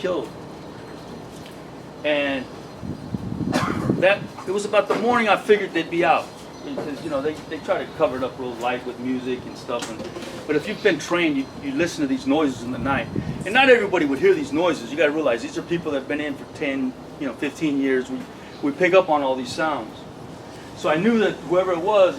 killed. And that it was about the morning I figured they'd be out. Because, you know, they try to cover it up real light with music and stuff. But if you've been trained, you listen to these noises in the night. And not everybody would hear these noises. You got to realize these are people that have been in for 10, 15 years. We pick up on all these sounds. So I knew that whoever it was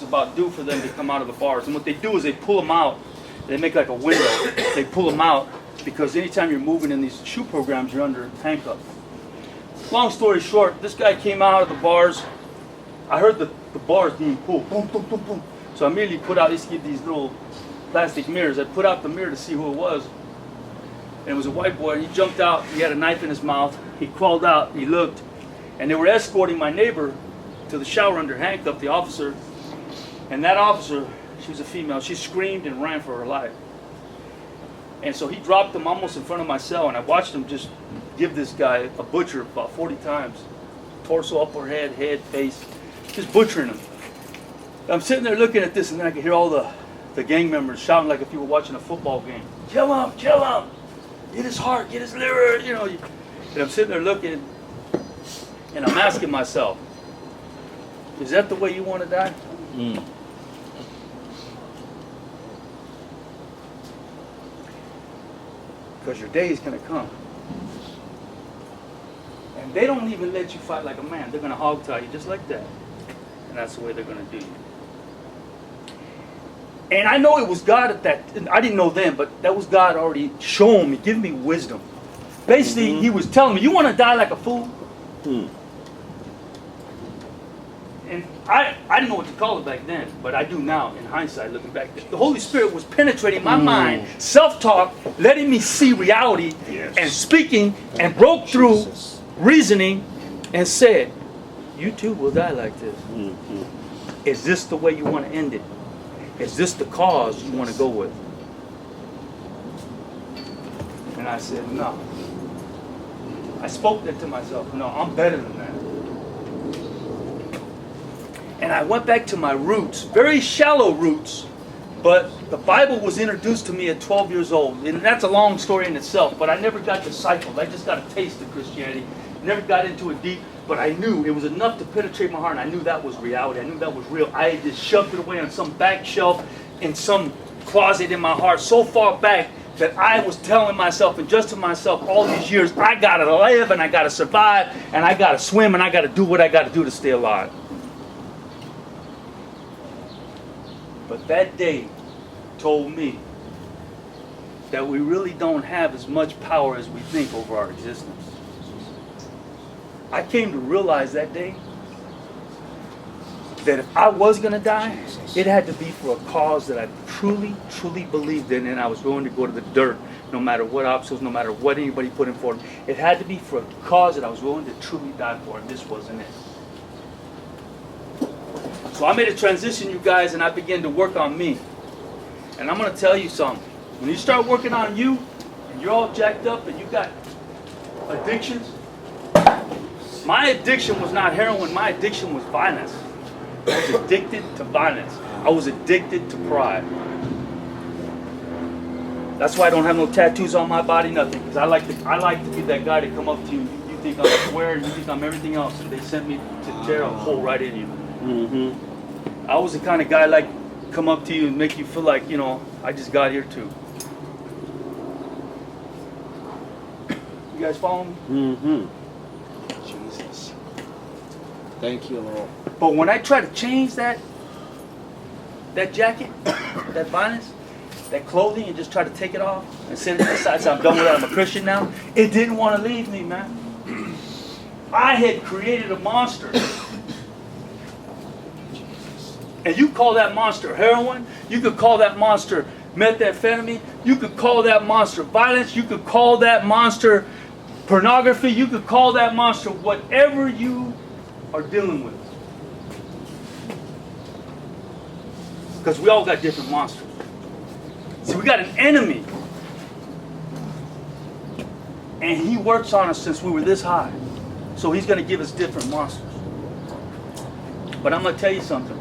about due for them to come out of the bars. And what they do is they pull them out. They make like a window. They pull them out because anytime you're moving in these shoe programs, you're under handcuffs. Long story short, this guy came out of the bars. I heard the bars being pulled, boom, boom, boom, boom. So I immediately put out, these little plastic mirrors. I put out the mirror to see who it was. And it was a white boy. He jumped out. He had a knife in his mouth. He crawled out. He looked. And they were escorting my neighbor to the shower under handcuffed, the officer. And that officer, she was a female, she screamed and ran for her life. And so he dropped him almost in front of my cell, and I watched him just give this guy a butcher about 40 times. Torso, upper head, face, just butchering him. I'm sitting there looking at this, and then I could hear all the gang members shouting like if you were watching a football game. Kill him, kill him, get his heart, get his liver, you know. And I'm sitting there looking, and I'm asking myself, is that the way you want to die? Because your day is going to come. And they don't even let you fight like a man. They're going to hog tie you just like that. And that's the way they're going to do you. And I know it was God at that. I didn't know then, but that was God already showing me, giving me wisdom. Basically, He was telling me, you want to die like a fool? And I didn't know what to call it back then, but I do now in hindsight, looking back. The Holy Spirit was penetrating my mind, self-talk, letting me see reality, and speaking, and broke through reasoning and said, you too will die like this. Is this the way you want to end it? Is this the cause you want to go with? And I said, no. I spoke that to myself. No, I'm better than that. And I went back to my roots, very shallow roots, but the Bible was introduced to me at 12 years old. And that's a long story in itself, but I never got discipled. I just got a taste of Christianity. Never got into it deep, but I knew it was enough to penetrate my heart, and I knew that was reality. I knew that was real. I just shoved it away on some back shelf in some closet in my heart so far back that I was telling myself and just to myself all these years, I got to live and I got to survive and I got to swim and I got to do what I got to do to stay alive. But that day told me that we really don't have as much power as we think over our existence. I came to realize that day that if I was going to die, it had to be for a cause that I truly, truly believed in, and I was willing to go to the dirt, no matter what obstacles, no matter what anybody put in for me. It had to be for a cause that I was willing to truly die for, and this wasn't it. So I made a transition, you guys, and I began to work on me. And I'm going to tell you something. When you start working on you, and you're all jacked up, and you got addictions, my addiction was not heroin, my addiction was violence. I was addicted to violence. I was addicted to pride. That's why I don't have no tattoos on my body, nothing. Because I like to be that guy to come up to you. You think I'm a square, you think I'm everything else, and they sent me to tear a hole right in you. I was the kind of guy like come up to you and make you feel like, you know, I just got here too. You guys follow me? Jesus. Thank you, Lord. But when I try to change that jacket, that violence, that clothing, and just try to take it off and send it aside, so I'm done with it, I'm a Christian now, it didn't want to leave me, man. I had created a monster. And you call that monster heroin, you could call that monster methamphetamine, you could call that monster violence, you could call that monster pornography, you could call that monster whatever you are dealing with. Because we all got different monsters. See, we got an enemy. And he works on us since we were this high. So he's going to give us different monsters. But I'm going to tell you something.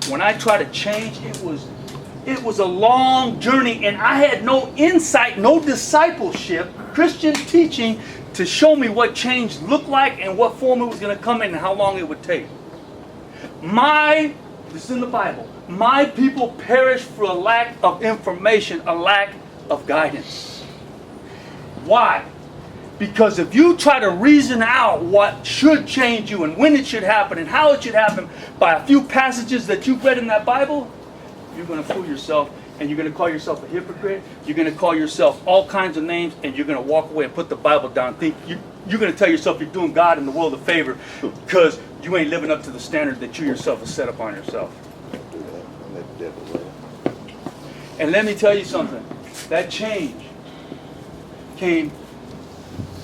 When I tried to change, it was It was a long journey, and I had no insight, no discipleship, Christian teaching to show me what change looked like and what form it was going to come in and how long it would take. This is in the Bible, my people perish for a lack of information, a lack of guidance. Why? Because if you try to reason out what should change you and when it should happen and how it should happen by a few passages that you've read in that Bible, you're going to fool yourself, and you're going to call yourself a hypocrite. You're going to call yourself all kinds of names, and you're going to walk away and put the Bible down. You're going to tell yourself you're doing God and the world a favor because you ain't living up to the standard that you yourself have set upon yourself. And let me tell you something. That change came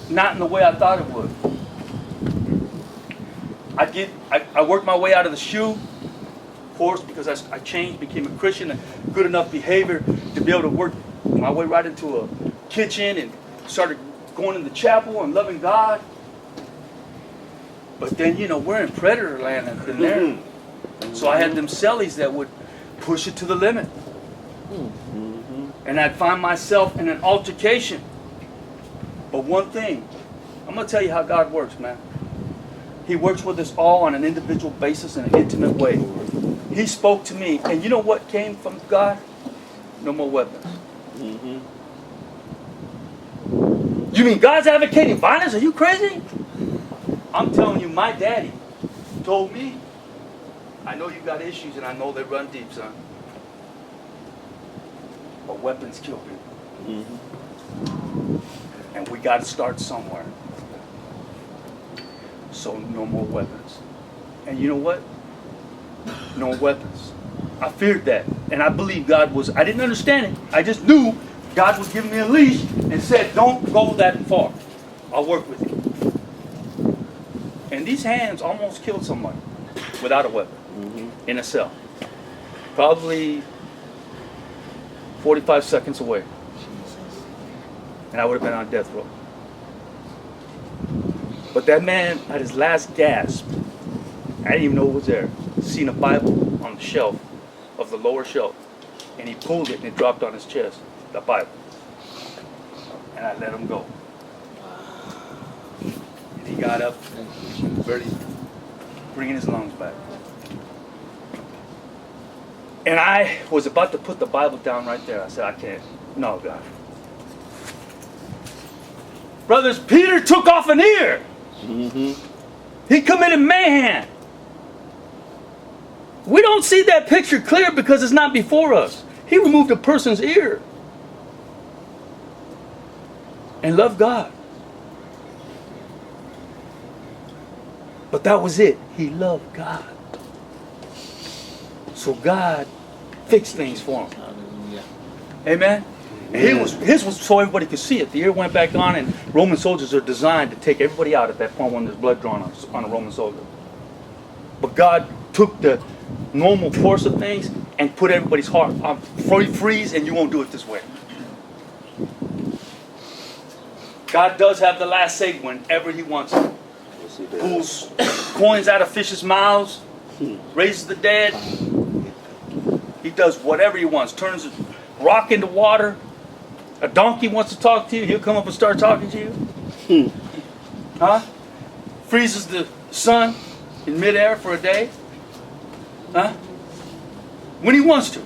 not in the way I thought it would. I worked my way out of the shoe, of course, because I changed, became a Christian, and good enough behavior to be able to work my way right into a kitchen and started going in the chapel and loving God. But then, we're in predator land in there. So I had them cellies that would push it to the limit. And I'd find myself in an altercation. But one thing, I'm going to tell you how God works, man. He works with us all on an individual basis in an intimate way. He spoke to me, and you know what came from God? No more weapons. You mean God's advocating violence? Are you crazy? I'm telling you, my daddy told me, I know you got issues and I know they run deep, son. But weapons kill people. And we got to start somewhere. So no more weapons. And you know what? No weapons. I feared that. And I believed God was, I didn't understand it. I just knew God was giving me a leash and said, don't go that far. I'll work with you. And these hands almost killed someone without a weapon in a cell. Probably 45 seconds away. And I would have been on death row. But that man, at his last gasp, I didn't even know it was there, seen a Bible on the shelf of the lower shelf. And he pulled it and it dropped on his chest, the Bible. And I let him go. And he got up, barely bringing his lungs back. And I was about to put the Bible down right there. I said, I can't. No, God. Brothers, Peter took off an ear. He committed mayhem. We don't see that picture clear because it's not before us. He removed a person's ear and loved God. But that was it. He loved God. So God fixed things for him. Hallelujah. Amen? And his was so everybody could see it. The ear went back on, and Roman soldiers are designed to take everybody out at that point when there's blood drawn on a Roman soldier. But God took the normal course of things and put everybody's heart on freeze, and you won't do it this way. God does have the last say whenever he wants it. Pulls coins out of fish's mouths, raises the dead. He does whatever he wants. Turns a rock into water. A donkey wants to talk to you, he'll come up and start talking to you. Huh? Freezes the sun in midair for a day. Huh? When he wants to.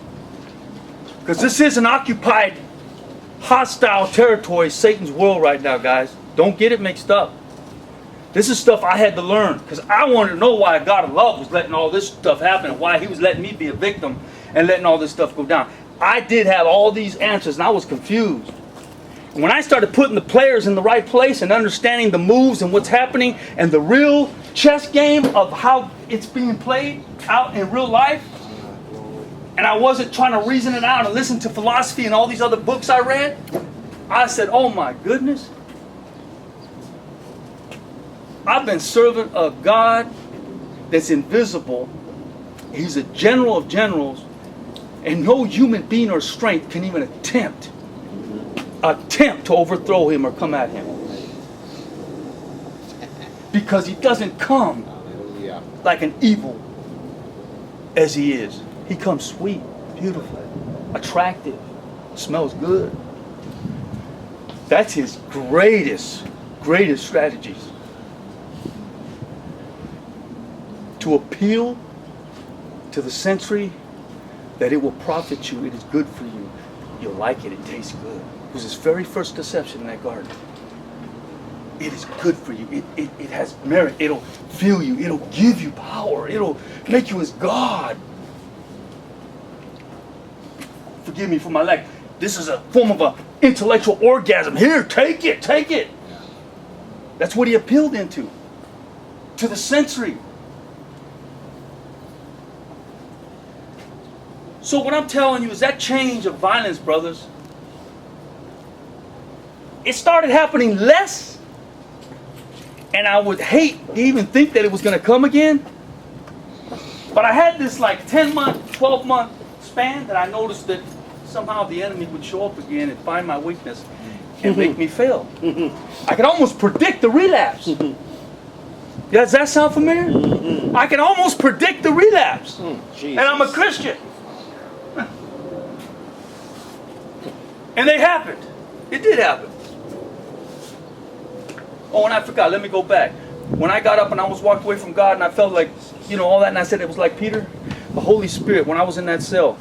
Because this is an occupied, hostile territory, Satan's world right now, guys. Don't get it mixed up. This is stuff I had to learn. Because I wanted to know why God of love was letting all this stuff happen. And why he was letting me be a victim and letting all this stuff go down. I did have all these answers and I was confused. And when I started putting the players in the right place and understanding the moves and what's happening and the real chess game of how it's being played out in real life, and I wasn't trying to reason it out and listen to philosophy and all these other books I read, I said, oh my goodness. I've been serving a God that's invisible. He's a general of generals. And no human being or strength can even attempt to overthrow him or come at him. Because he doesn't come like an evil as he is. He comes sweet, beautiful, attractive, smells good. That's his greatest strategies. To appeal to the sensory that it will profit you, it is good for you. You'll like it, it tastes good. It was his very first deception in that garden. It is good for you. It has merit. It'll fill you. It'll give you power. It'll make you as God. Forgive me for my lack. This is a form of an intellectual orgasm. Here, take it, take it. That's what he appealed into. To the sensory. So what I'm telling you is that change of violence, brothers, it started happening less, and I would hate to even think that it was going to come again. But I had this like 10-month, 12-month span that I noticed that somehow the enemy would show up again and find my weakness and make me fail. I could almost predict the relapse. Does that sound familiar? I can almost predict the relapse. And I'm a Christian. And they happened. It did happen. Oh, and I forgot. Let me go back. When I got up and I was walked away from God and I felt like, you know, all that, and I said it was like Peter, the Holy Spirit, when I was in that cell,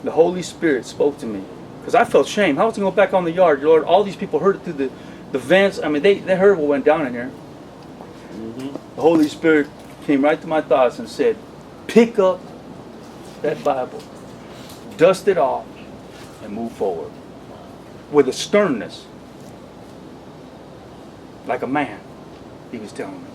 the Holy Spirit spoke to me. Because I felt shame. How was I going to go back on the yard? Lord, all these people heard it through the vents. I mean, they heard what went down in there. The Holy Spirit came right to my thoughts and said, pick up that Bible, dust it off, and move forward. With a sternness. Like a man, he was telling me.